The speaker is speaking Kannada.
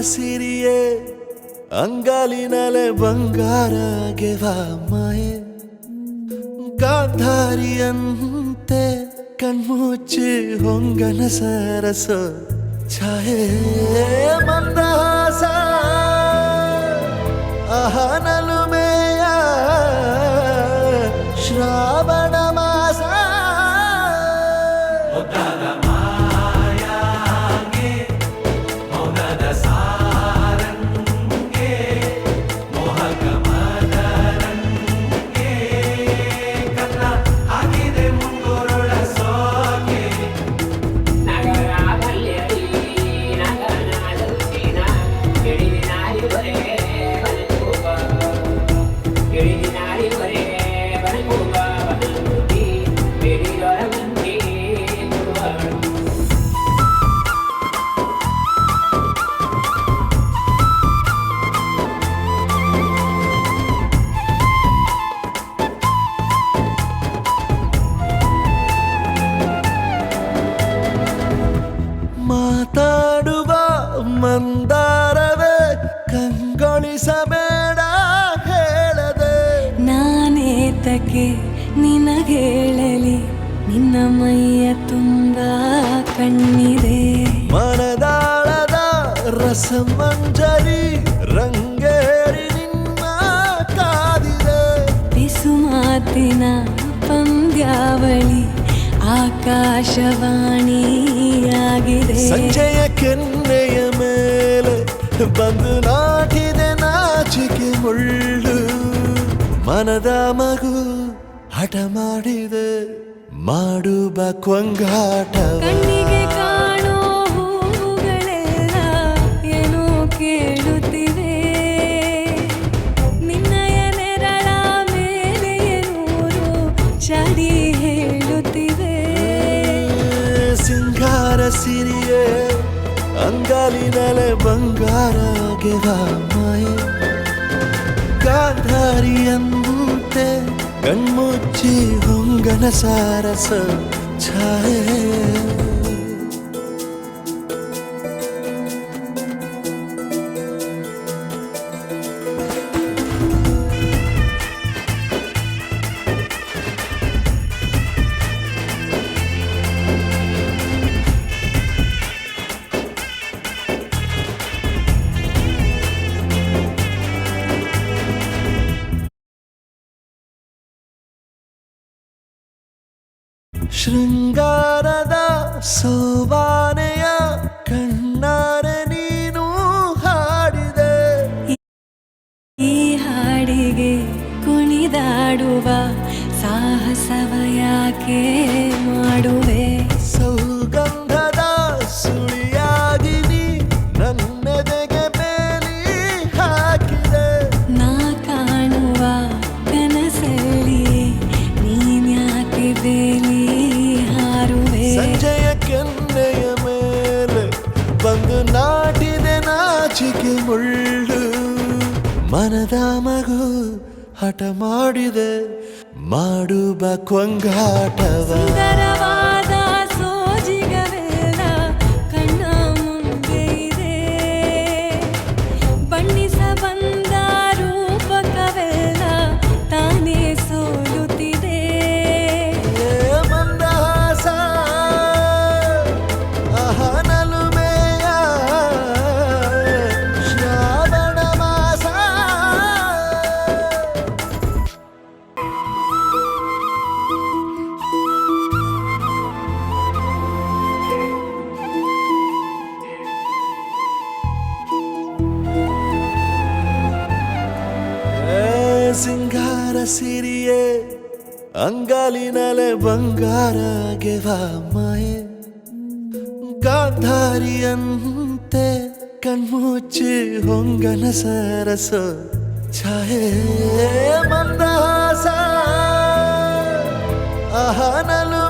ಸಿರಿಯೇ ಅಂಗಾಲಿನಲೆ ಬಂಗಾರ ಗೆವ ಮಾಯೆ ಗಾಂಧಾರಿಯಂತೆ ಕಣ್ಮುಚ್ಚಿ ಹೊಂಗನ ಸರಸ ಛಾಯೆ ಮಂದಹಾಸ ಅಹನಲುಮೆಯ ಶ್ರಾವಣ ಮಾಸ ಮಾತಾಡುವ ಮಂದಾರವೇ ಕಂಗೊಳಿಸಬೇಡ ಹೇಳದೆ ನಾನೇತಕ್ಕೆ ನಿನಗೇಳಲಿ ನಿನ್ನ ಮೈಯ ತುಂಬ ಕಣ್ಣಿದೆ ಮನದಾಳದ ರಸಮಂಜರಿ ರಂಗೇರಿ ನಿನ್ನ ಕಾದಿದೆ ಬಿಸು ಮಾತಿನ ಪಂದ್ಯಾವಳಿ ಆಕಾಶವಾಣಿಯಾಗಿದೆ ಸಂಜೆಯ ಕೆನ್ನೆಯ ಮೇಲೆ ಬಂದು ನಾಟಿದೆ ನಾಚಿಕೆ ಮುಳ್ಳು ಮನದ ಮಗು ಹಠ ಮಾಡಿದೆ ಮಾಡುವ ಕೊಂಗಾಟವ ಕಣ್ಣಿಗೆ ಕಾಣೋ ಹೂವುಗಳೆಲ್ಲ ಏನೋ ಕೇಳುತ್ತಿವೆ ನಿನ್ನಯ ನೆರಳ ಮೇಲೆ ನೂರು ಚಡಿ ಹೇಳುತ್ತಿವೆ ಸಿಂಗಾರ ಸಿರಿಯೇ ಅಂಗಾಲಿನಲೆ ಬಂಗಾರ ಗೆವ ಮಾಯೆ ಗಾಂಧಾರಿಯಂತೆ ಕಣ್ಮುಚ್ಚಿ ಹೊಂಗನ ಸಾರಸ ಛಾಯೆ ಶೃಂಗಾರದ ಸೋಬಾನೆಯ ಕಣ್ಣಾರೆ ನೀನು ಹಾಡಿದೆ ಈ ಹಾಡಿಗೆ ಕುಣಿದಾಡುವ ಸಾಹಸವ ಯಾಕೆ ಮಾಡುವೆ ಸೌಗಂಧದ ಸುಳಿಯಾಗಿ ನೀ ನನ್ನೆದೆಗೆ ಬೇಲಿ ಹಾಕಿದೆ ನಾ ಕಾಣುವ ಕನಸಲ್ಲಿ ನೀನ್ಯಾಕೆ ಬೇಲಿ ಹಾರುವೆ ಸಂಜೆಯ ಕೆನ್ನೆಯ ಮೇಲೆ ಬಂದು ನಾಟಿದೆ ನಾಚಿಕೆ ಮುಳ್ಳು ಮನದ ಮಗು ಹಠ ಮಾಡಿದೆ ಮಾಡುವ ಕೊಂಗಾಟವ ಸುಂದರವಾದ ಸೋಜಿಗವೆಲ್ಲ ಕಣ್ಣ ಮುಂದೆ ಇದೆ ಬಣ್ಣಿಸ ಬಂದ ರೂಪಕವೆಲ್ಲ ತಾನೇ ಸೋಲುತ್ತಿದೆ ಮಂದಹಾಸ ಅಹನಲುಮೆಯ ಶ್ರಾವಣ ಮಾಸ ಸಿಂಗಾರ ಸಿರಿಯೇ ಅಂಗಾಲಿನಲೆ ಬಂಗಾರ ಗೆವ ಮಾಯೆ ಗಾಂಧಾರಿಯಂತೆ ಕಣ್ಮುಚ್ಚಿ ಹೊಂಗನ ಸರಸ ಛಾಯೆ ಮಂದಹಾಸ ಅಹನಲು